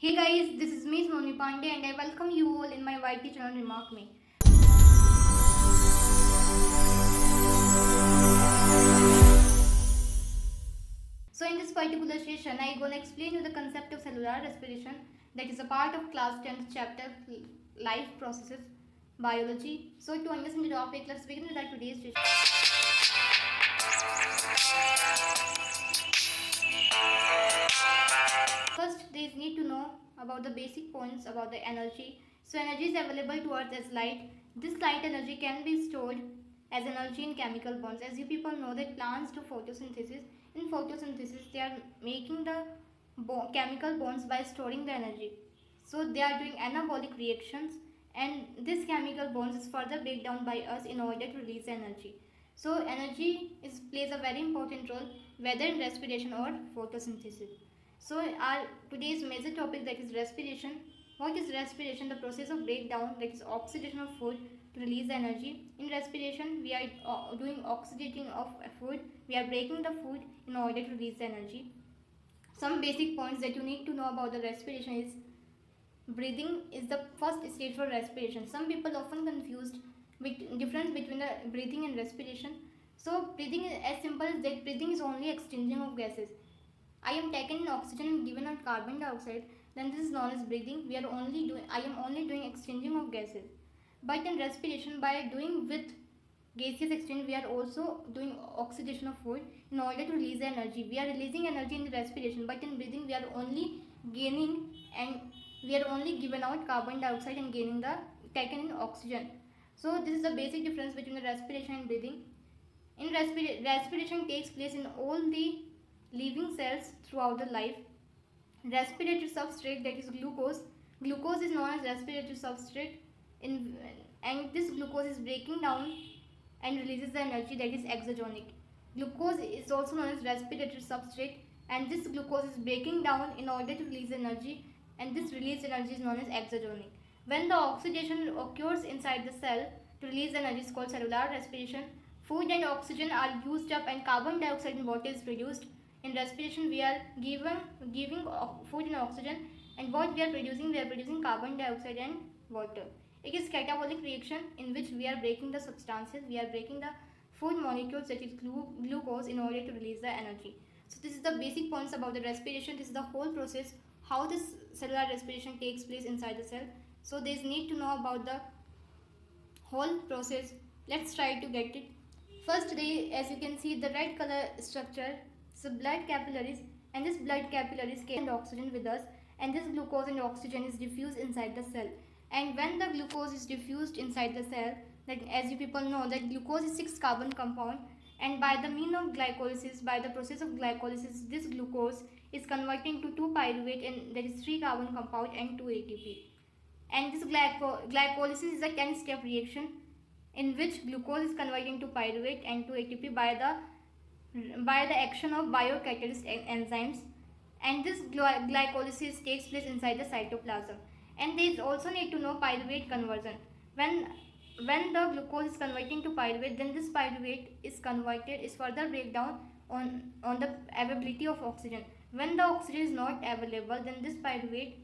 Hey guys, this is me Sonali Pandey and I welcome you all in my YT channel Remark Me. So in this particular session, I gonna explain you the concept of cellular respiration that is a part of class 10th chapter life processes biology. So to understand the topic, let's begin with our today's session. First, they need to know about the basic points about the energy. So energy is available to Earth as light. This light energy can be stored as energy in chemical bonds. As you people know that plants do photosynthesis. In photosynthesis, they are making the chemical bonds by storing the energy. So they are doing anabolic reactions, and this chemical bonds is further break down by us in order to release energy. So energy plays a very important role whether in respiration or photosynthesis. So our today's major topic that is respiration. What is respiration? The process of breakdown that is oxidation of food to release energy. In respiration, we are doing oxidating of food. We are breaking the food in order to release energy. Some basic points that you need to know about the respiration is breathing is the first stage for respiration. Some people often confused with difference between the breathing and respiration. So breathing is as simple as that breathing is only exchanging of gases. I am taken in oxygen and given out carbon dioxide, then this is known as breathing. I am only doing exchanging of gases. But in respiration, by doing with gaseous exchange, we are also doing oxidation of food in order to release energy. We are releasing energy in the respiration, but in breathing, we are only gaining and we are only given out carbon dioxide and gaining the taken in oxygen. So this is the basic difference between the respiration and breathing. In respiration takes place in all the living cells throughout the life. Respiratory substrate that is glucose. Glucose is known as respiratory substrate in, and this glucose is breaking down and releases the energy that is exogenic. Glucose is also known as respiratory substrate and this glucose is breaking down in order to release energy and this released energy is known as exogenic. When the oxidation occurs inside the cell to release energy is called cellular respiration. Food and oxygen are used up and carbon dioxide and water is produced. In respiration, we are giving food and oxygen, and what we are producing carbon dioxide and water. It is catabolic reaction in which we are breaking the substances, we are breaking the food molecules that is glucose in order to release the energy. So this is the basic points about the respiration. This is the whole process, how this cellular respiration takes place inside the cell. So there is need to know about the whole process. Let's try to get it. First, as you can see, the red color structure, so blood capillaries, and this blood capillaries carry oxygen with us, and this glucose and oxygen is diffused inside the cell. And when the glucose is diffused inside the cell, that as you people know that glucose is 6 carbon compound, and by the mean of glycolysis, by the process of glycolysis, this glucose is converting to 2 pyruvate and that is 3 carbon compound and 2 ATP. And this glycolysis is a 10-step reaction in which glucose is converting to pyruvate and to ATP by the action of biocatalyst enzymes, and this glycolysis takes place inside the cytoplasm. And they also need to know pyruvate conversion. When the glucose is converting to pyruvate, then this pyruvate is further breakdown on the availability of oxygen. When the oxygen is not available, then this pyruvate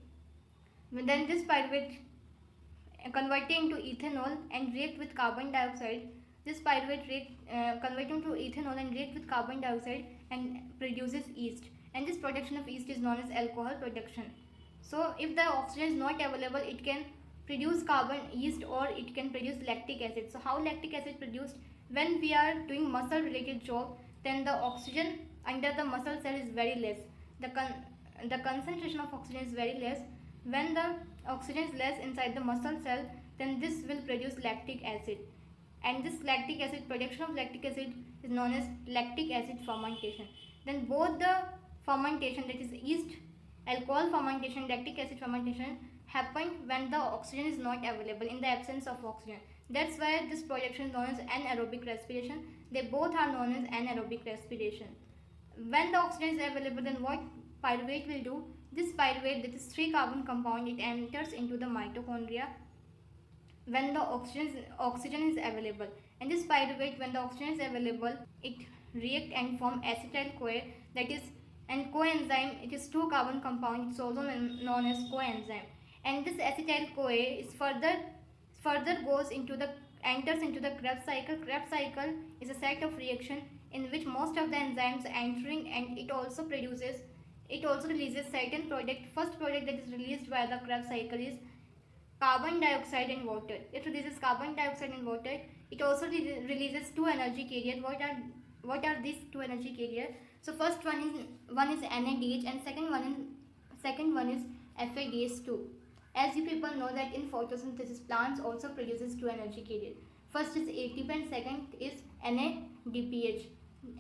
converting to ethanol and react with carbon dioxide. This pyruvate converting to ethanol and react with carbon dioxide and produces yeast. And this production of yeast is known as alcohol production. So if the oxygen is not available, it can produce carbon yeast or it can produce lactic acid. So how lactic acid produced? When we are doing muscle related job, then the oxygen under the muscle cell is very less. The concentration of oxygen is very less. When the oxygen is less inside the muscle cell, then this will produce lactic acid. And this lactic acid, production of lactic acid is known as lactic acid fermentation. Then both the fermentation, that is yeast, alcohol fermentation, lactic acid fermentation happen when the oxygen is not available, in the absence of oxygen. That's why this production is known as anaerobic respiration. They both are known as anaerobic respiration. When the oxygen is available, then what pyruvate will do? This pyruvate, that is 3 carbon compound, it enters into the mitochondria when the oxygen is available. And this pyruvate, when the oxygen is available, it react and form acetyl CoA, that is And coenzyme, it is two carbon compound, it's also known as coenzyme. And this acetyl CoA is further goes into the enters into the Krebs cycle. Krebs cycle is a set of reaction in which most of the enzymes are entering, and it also releases certain product. First product that is released by the Krebs cycle is carbon dioxide and water. It releases carbon dioxide and water. It also releases two energy carriers. What are these two energy carriers? So first one is NADH, and second one is FADH2. As you people know that in photosynthesis plants also produces two energy carriers. First is ATP and second is NADPH.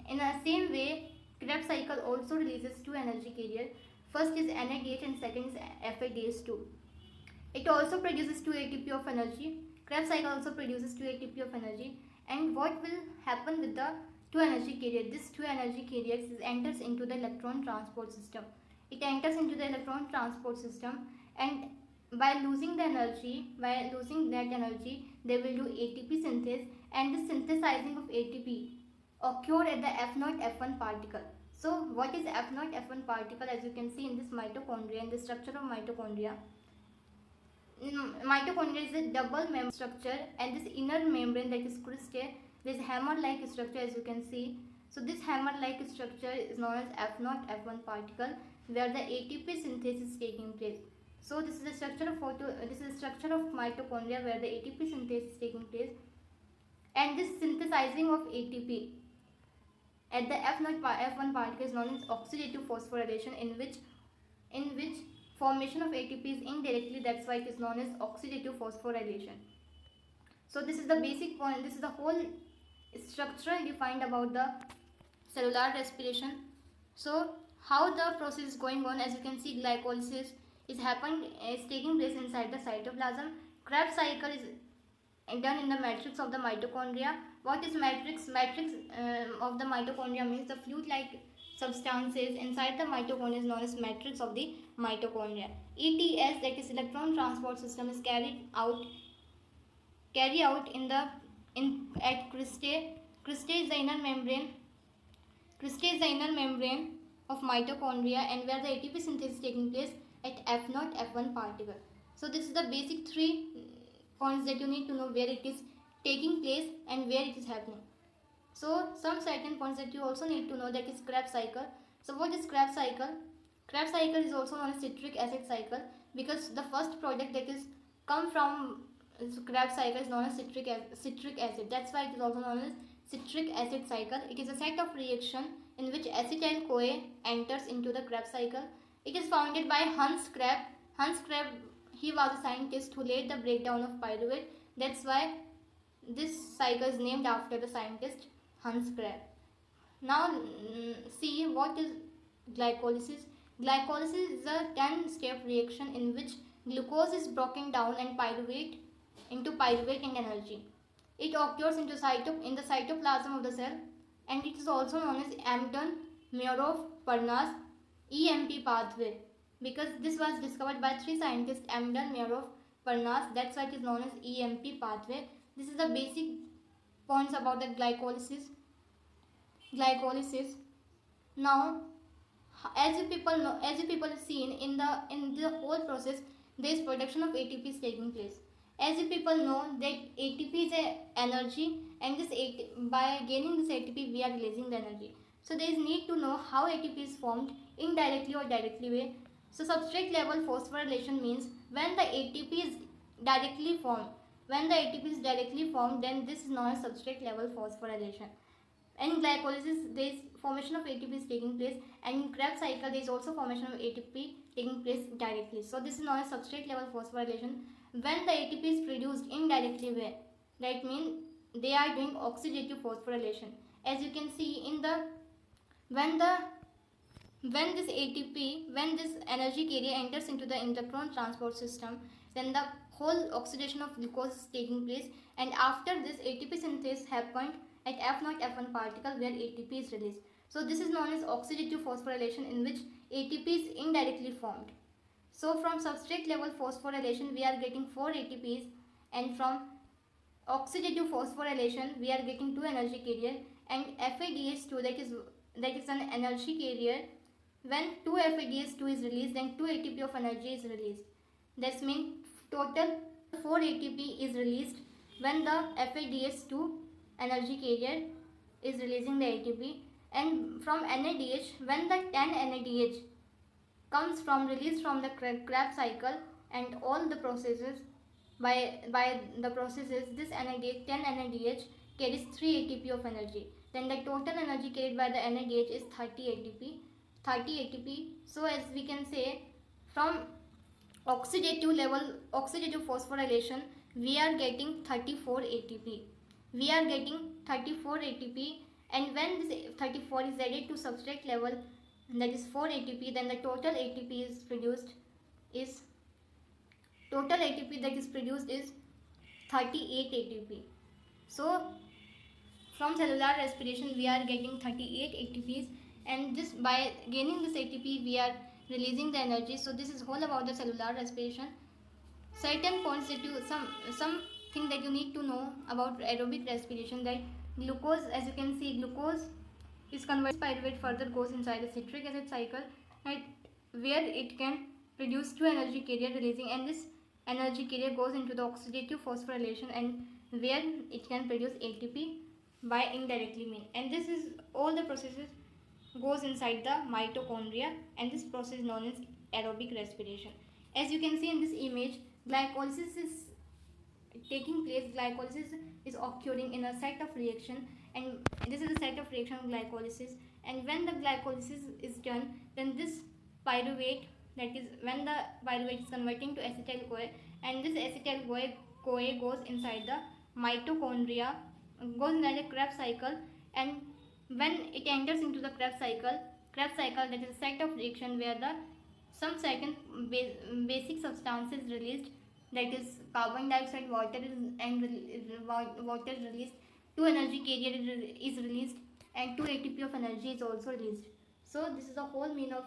In the same way, Krebs cycle also releases two energy carriers. First is NADH and second is FADH2. It also produces 2 ATP of energy. Krebs cycle also produces 2 ATP of energy. And what will happen with the 2 energy carrier? This 2 energy carriers enters into the electron transport system. It enters into the electron transport system, and by losing that energy, they will do ATP synthesis, and the synthesizing of ATP occur at the F0 F1 particle. So what is F0 F1 particle? As you can see in this mitochondria, in the structure of mitochondria. Mitochondria is a double membrane structure, and this inner membrane, that is cristae, this hammer-like structure, as you can see. So this hammer-like structure is known as F0 F1 particle, where the ATP synthesis is taking place. So this is the structure of mitochondria, where the ATP synthesis is taking place, and this synthesizing of ATP at the F0 F1 particle is known as oxidative phosphorylation, in which formation of ATP is indirectly, that's why it is known as oxidative phosphorylation. So this is the basic point, this is the whole structure defined about the cellular respiration. So how the process is going on, as you can see, glycolysis is taking place inside the cytoplasm. Krebs cycle is done in the matrix of the mitochondria. What is matrix? Matrix of the mitochondria means the fluid-like substances inside the mitochondria is known as matrix of the mitochondria. ETS, that is electron transport system, is carried out at cristae. Cristae is the inner membrane. Cristae is the inner membrane of mitochondria, and where the ATP synthesis is taking place at F0 F1 particle. So this is the basic 3 points that you need to know, where it is taking place and where it is happening. So some certain points that you also need to know, that is Krebs cycle. So what is Krebs cycle? Krebs cycle is also known as citric acid cycle, because the first product that is come from Krebs cycle is known as citric acid. That's why it is also known as citric acid cycle. It is a set of reaction in which acetyl CoA enters into the Krebs cycle. It is founded by Hans Krebs. Hans Krebs, he was a scientist who laid the breakdown of pyruvate. That's why this cycle is named after the scientist Hans Krebs. Now see what is glycolysis. Glycolysis is a 10-step reaction in which glucose is broken down and pyruvate into pyruvate and energy. It occurs in the cytoplasm of the cell, and it is also known as Embden-Meyerhof-Parnas EMP pathway, because this was discovered by 3 scientists, Embden-Meyerhof-Parnas. That's why it is known as EMP pathway. This is the basic points about the glycolysis. Now, as you people have seen, in the whole process, there is production of ATP is taking place. As you people know that ATP is a energy, and by gaining this ATP we are releasing the energy. So there is need to know how ATP is formed, indirectly or directly way. So substrate level phosphorylation means when the ATP is directly formed. Then this is known as substrate level phosphorylation. In glycolysis, there is formation of ATP is taking place, and in Krebs cycle there is also formation of ATP taking place directly. So this is known as substrate level phosphorylation. When the ATP is produced indirectly way, that means they are doing oxidative phosphorylation. As you can see in the when this energy carrier enters into the electron transport system, then the whole oxidation of glucose is taking place, and after this ATP synthesis happened at F0 F1 particle, where ATP is released. So this is known as oxidative phosphorylation, in which ATP is indirectly formed. So from substrate level phosphorylation we are getting 4 ATPs, and from oxidative phosphorylation we are getting 2 energy carrier, and FADH2, that is an energy carrier When 2 FADS2 is released, then 2 ATP of energy is released. That means total 4 ATP is released when the FADS2 energy carrier is releasing the ATP, and from NADH, when the 10 NADH comes from released from the Krebs cycle, and all the processes by the processes, this NADH 10 NADH carries 3 ATP of energy. Then the total energy carried by the NADH is 30 ATP. So as we can say, from oxidative phosphorylation, we are getting 34 ATP. We are getting 34 ATP, and when this 34 is added to substrate level, that is 4 ATP, then the total ATP is produced is 38 ATP. So from cellular respiration we are getting 38 ATPs, and this by gaining this ATP we are releasing the energy. So this is all about the cellular respiration. Certain points that you something that you need to know about aerobic respiration, that glucose, as you can see, glucose is converted pyruvate, further goes inside the citric acid cycle, and where it can produce 2 energy carrier releasing, and this energy carrier goes into the oxidative phosphorylation, and where it can produce ATP by indirectly mean. And this is all the processes goes inside the mitochondria, and this process is known as aerobic respiration. As you can see in this image, glycolysis is taking place. Glycolysis is occurring in a set of reaction, and this is a set of reaction of glycolysis. And when the glycolysis is done, then this pyruvate, that is when the pyruvate is converting to acetyl CoA, and this acetyl CoA goes inside the mitochondria, goes inside the Krebs cycle, and when it enters into the Krebs cycle, that is a set of reaction where the some certain basic substances released, that is carbon dioxide, water water is released, 2 energy carrier is released, and 2 ATP of energy is also released. So this is the whole mean of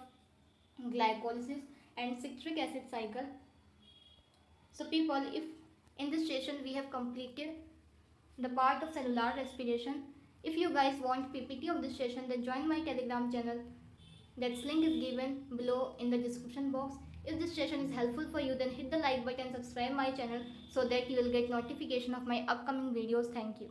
glycolysis and citric acid cycle. So people, if in this session we have completed the part of cellular respiration, if you guys want PPT of this session, then join my Telegram channel. That link is given below in the description box. If this session is helpful for you, then hit the like button, subscribe my channel so that you will get notification of my upcoming videos. Thank you.